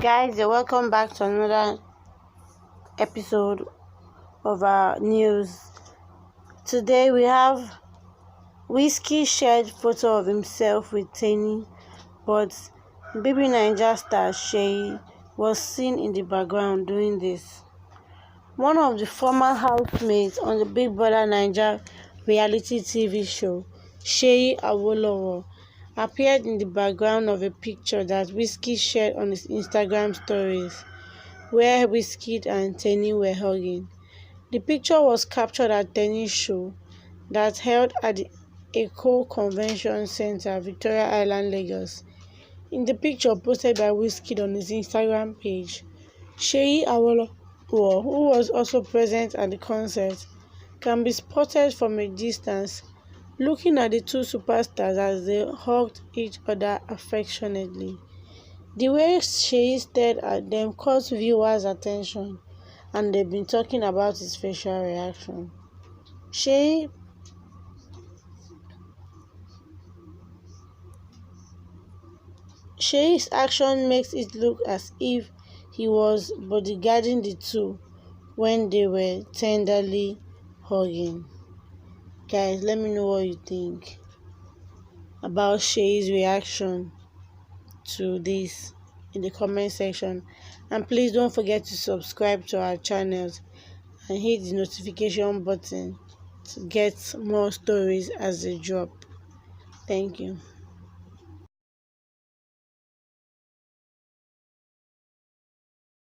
Guys, you're welcome back to another episode of our news. Today we have Wizkid shared photo of himself with Teni, but bbnaija star Seyi was seen in the background doing this. One of the former housemates on the Big Brother NAIJA reality TV show, Seyi appeared in the background of a picture that Wizkid shared on his Instagram stories, where Wizkid and Teni were hugging. The picture was captured at Teni's show that held at the Eco Convention Center, Victoria Island, Lagos. In the picture posted by Wizkid on his Instagram page, Seyi, who was also present at the concert, can be spotted from a distance, looking at the two superstars as they hugged each other affectionately. The way Seyi stared at them caught viewers' attention, and they've been talking about his facial reaction. Seyi's action makes it look as if he was bodyguarding the two when they were tenderly hugging. Guys, let me know what you think about Seyi's reaction to this in the comment section, and please don't forget to subscribe to our channels and hit the notification button to get more stories as they drop. Thank you.